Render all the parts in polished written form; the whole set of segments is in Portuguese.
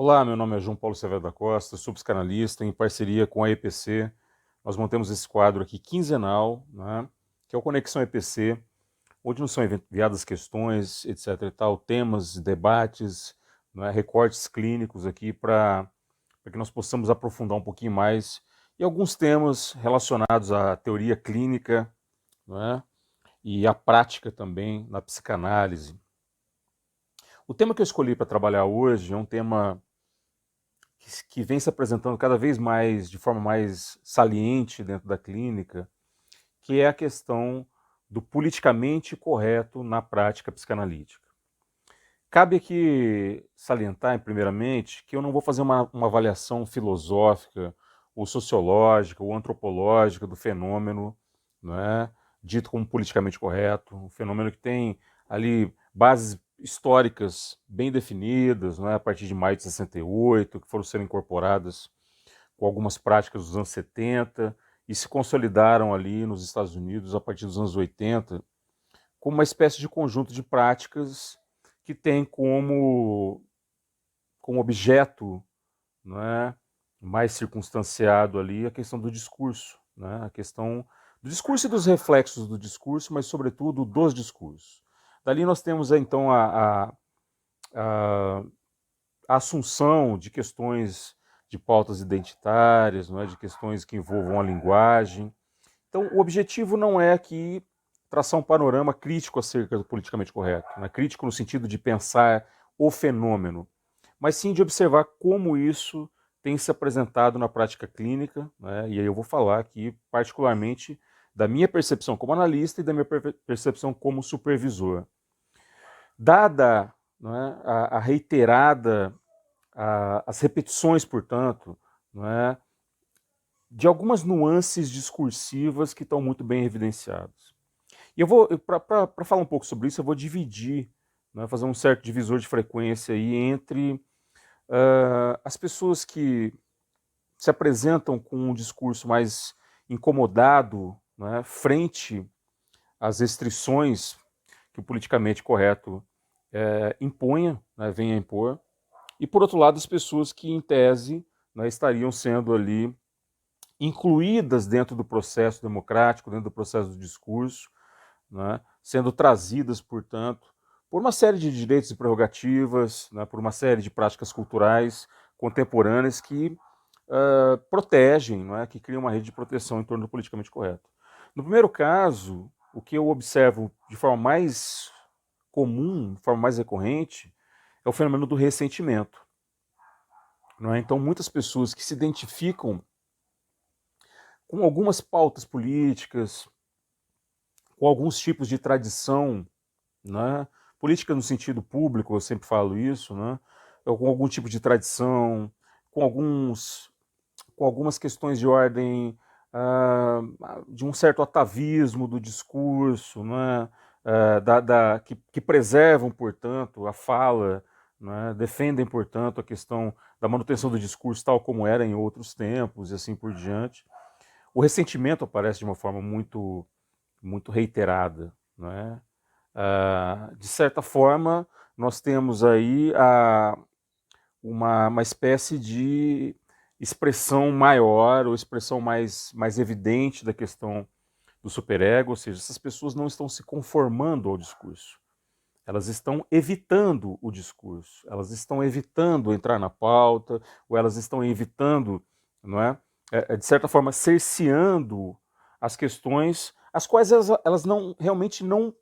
Olá, meu nome é João Paulo Severo da Costa, sou psicanalista. Em parceria com a EPC, nós montamos esse quadro aqui quinzenal, né, que é o Conexão EPC, onde nos são enviadas questões, etc. e tal, temas, debates, né, recortes clínicos aqui para que nós possamos aprofundar um pouquinho mais em alguns temas relacionados à teoria clínica, né, e à prática também na psicanálise. O tema que eu escolhi para trabalhar hoje é um tema que vem se apresentando cada vez mais, de forma mais saliente dentro da clínica, que é a questão do politicamente correto na prática psicanalítica. Cabe aqui salientar, primeiramente, que eu não vou fazer uma avaliação filosófica, ou sociológica, ou antropológica do fenômeno, né, dito como politicamente correto, um fenômeno que tem ali bases históricas bem definidas, né, a partir de maio de 68, que foram sendo incorporadas com algumas práticas dos anos 70 e se consolidaram ali nos Estados Unidos a partir dos anos 80, como uma espécie de conjunto de práticas que tem como objeto, né, mais circunstanciado ali a questão do discurso, né, a questão do discurso e dos reflexos do discurso, mas sobretudo dos discursos. Dali nós temos então a assunção de questões de pautas identitárias, não é, de questões que envolvam a linguagem. Então, o objetivo não é aqui traçar um panorama crítico acerca do politicamente correto, né? Crítico no sentido de pensar o fenômeno, mas sim de observar como isso tem se apresentado na prática clínica, né? E aí eu vou falar aqui particularmente da minha percepção como analista e da minha percepção como supervisor. Dada, né, a reiterada, as repetições, portanto, né, de algumas nuances discursivas que estão muito bem evidenciadas. E eu vou, para falar um pouco sobre isso, eu vou dividir, né, fazer um certo divisor de frequência aí entre as pessoas que se apresentam com um discurso mais incomodado, né, frente às restrições que o politicamente correto imponha, né, venha a impor, e por outro lado as pessoas que em tese, né, estariam sendo ali incluídas dentro do processo democrático, dentro do processo do discurso, né, sendo trazidas, portanto, por uma série de direitos e prerrogativas, né, por uma série de práticas culturais contemporâneas que protegem, não é, que criam uma rede de proteção em torno do politicamente correto. No primeiro caso, o que eu observo de forma mais comum, de forma mais recorrente, é o fenômeno do ressentimento. Não é? Então, muitas pessoas que se identificam com algumas pautas políticas, com alguns tipos de tradição, né? Política no sentido público, eu sempre falo isso, né? Com algum tipo de tradição, com algumas questões de ordem de um certo atavismo do discurso, né? Que preservam, portanto, a fala, né? Defendem, portanto, a questão da manutenção do discurso tal como era em outros tempos e assim por diante. O ressentimento aparece de uma forma muito reiterada, né? De certa forma, nós temos aí uma espécie de expressão maior ou expressão mais evidente da questão do superego, ou seja, essas pessoas não estão se conformando ao discurso. Elas estão evitando o discurso, elas estão evitando entrar na pauta, ou elas estão evitando, não é? De certa forma, cerceando as questões as quais elas não realmente não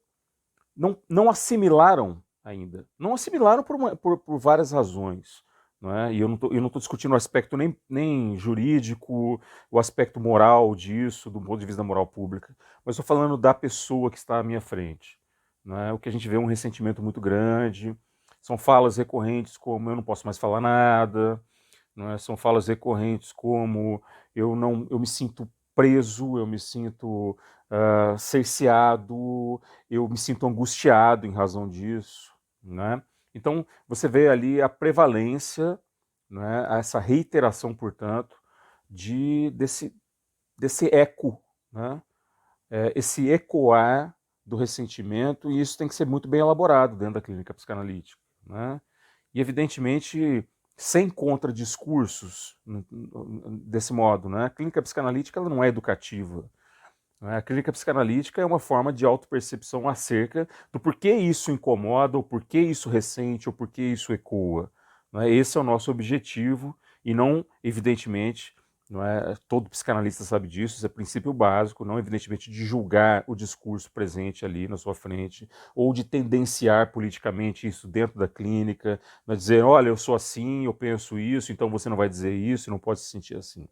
assimilaram ainda. Não assimilaram por várias razões. Não é? E eu não estou discutindo o aspecto nem jurídico, o aspecto moral disso, do ponto de vista da moral pública, mas estou falando da pessoa que está à minha frente. Não é? O que a gente vê é um ressentimento muito grande, são falas recorrentes como eu não posso mais falar nada, não é? São falas recorrentes como eu me sinto preso, eu me sinto cerceado, eu me sinto angustiado em razão disso, né? Então você vê ali a prevalência, né, essa reiteração, portanto, desse eco, né? Esse ecoar do ressentimento, e isso tem que ser muito bem elaborado dentro da clínica psicanalítica, né? E evidentemente sem contradiscursos desse modo, né? A clínica psicanalítica ela não é educativa. Né? A clínica psicanalítica é uma forma de autopercepção acerca do porquê isso incomoda, ou porquê isso ressente, ou porquê isso ecoa. Né? Esse é o nosso objetivo, e não, evidentemente, não é, todo psicanalista sabe disso, isso é princípio básico, não evidentemente de julgar o discurso presente ali na sua frente, ou de tendenciar politicamente isso dentro da clínica, não é dizer, olha, eu sou assim, eu penso isso, então você não vai dizer isso, não pode se sentir assim.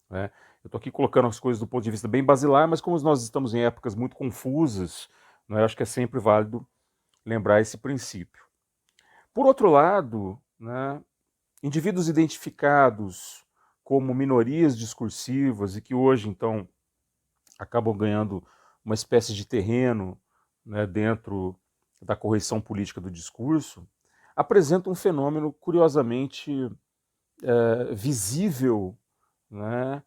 Né? Eu estou aqui colocando as coisas do ponto de vista bem basilar, mas como nós estamos em épocas muito confusas, né, eu acho que é sempre válido lembrar esse princípio. Por outro lado, né, indivíduos identificados como minorias discursivas e que hoje, então, acabam ganhando uma espécie de terreno, né, dentro da correção política do discurso, apresentam um fenômeno curiosamente visível, né,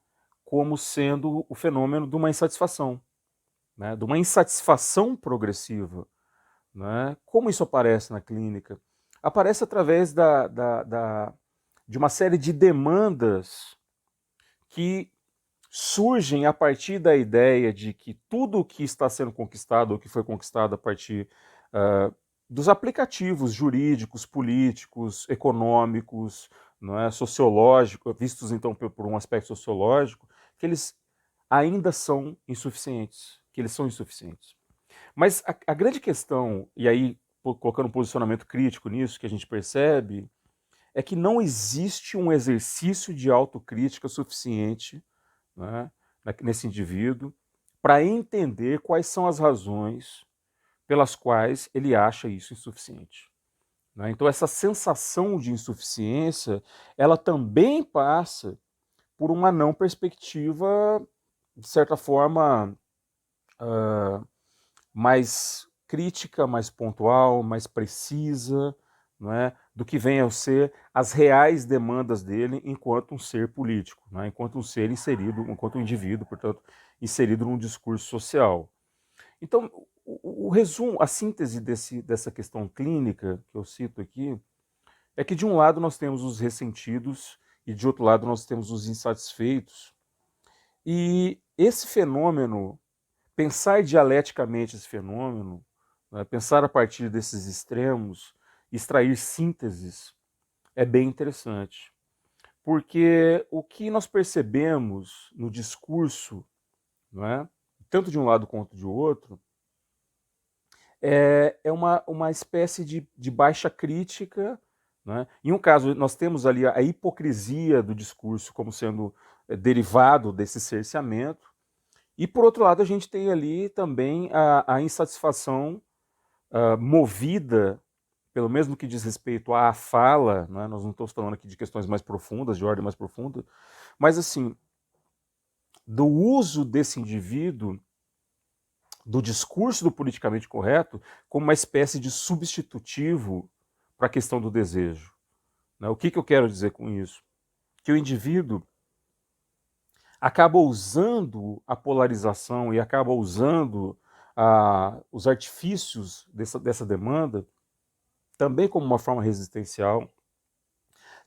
como sendo o fenômeno de uma insatisfação, né, de uma insatisfação progressiva. Né? Como isso aparece na clínica? Aparece através de uma série de demandas que surgem a partir da ideia de que tudo o que está sendo conquistado, ou que foi conquistado a partir dos aplicativos jurídicos, políticos, econômicos, não é, sociológicos, vistos então por um aspecto sociológico, que eles ainda são insuficientes, que eles são insuficientes. Mas a grande questão, e aí colocando um posicionamento crítico nisso, que a gente percebe, é que não existe um exercício de autocrítica suficiente, né, nesse indivíduo para entender quais são as razões pelas quais ele acha isso insuficiente. Né? Então essa sensação de insuficiência, ela também passa por uma não perspectiva, de certa forma, mais crítica, mais pontual, mais precisa, não é, do que venham a ser as reais demandas dele enquanto um ser político, não é, enquanto um ser inserido, enquanto um indivíduo, portanto, inserido num discurso social. Então, o resumo, a síntese dessa questão clínica que eu cito aqui, é que de um lado nós temos os ressentidos e de outro lado nós temos os insatisfeitos. E esse fenômeno, pensar dialeticamente esse fenômeno, né, pensar a partir desses extremos, extrair sínteses, é bem interessante. Porque o que nós percebemos no discurso, não é, tanto de um lado quanto de outro, é uma espécie de baixa crítica. Né? Em um caso, nós temos ali a hipocrisia do discurso como sendo derivado desse cerceamento, e por outro lado, a gente tem ali também a insatisfação movida, pelo mesmo que diz respeito à fala, né? Nós não estamos falando aqui de questões mais profundas, de ordem mais profunda, mas assim, do uso desse indivíduo, do discurso do politicamente correto, como uma espécie de substitutivo para a questão do desejo. Né? O que eu quero dizer com isso? Que o indivíduo acaba usando a polarização e acaba usando os artifícios dessa demanda também como uma forma resistencial,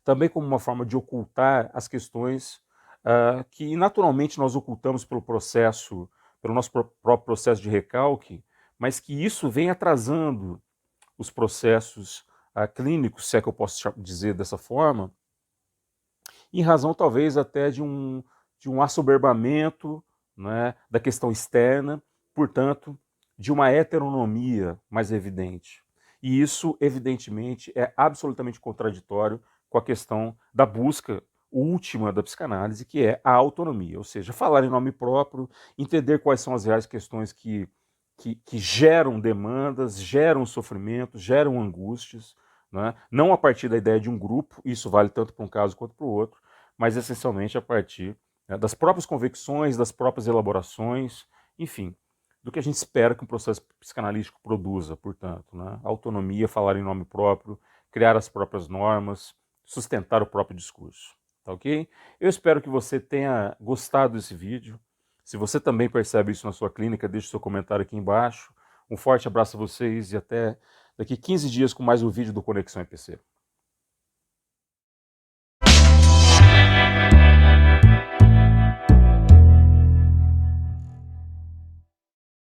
também como uma forma de ocultar as questões que naturalmente nós ocultamos pelo processo, pelo nosso próprio processo de recalque, mas que isso vem atrasando os processos clínicos, se é que eu posso dizer dessa forma, em razão talvez até de um assoberbamento, né, da questão externa, portanto, de uma heteronomia mais evidente. E isso, evidentemente, é absolutamente contraditório com a questão da busca última da psicanálise, que é a autonomia, ou seja, falar em nome próprio, entender quais são as reais questões que geram demandas, geram sofrimentos, geram angústias, né? Não a partir da ideia de um grupo, isso vale tanto para um caso quanto para o outro, mas essencialmente a partir, né, das próprias convicções, das próprias elaborações, enfim, do que a gente espera que um processo psicanalítico produza, portanto, né? Autonomia, falar em nome próprio, criar as próprias normas, sustentar o próprio discurso, tá ok? Eu espero que você tenha gostado desse vídeo. Se você também percebe isso na sua clínica, deixe seu comentário aqui embaixo. Um forte abraço a vocês e até daqui 15 dias com mais um vídeo do Conexão EPC.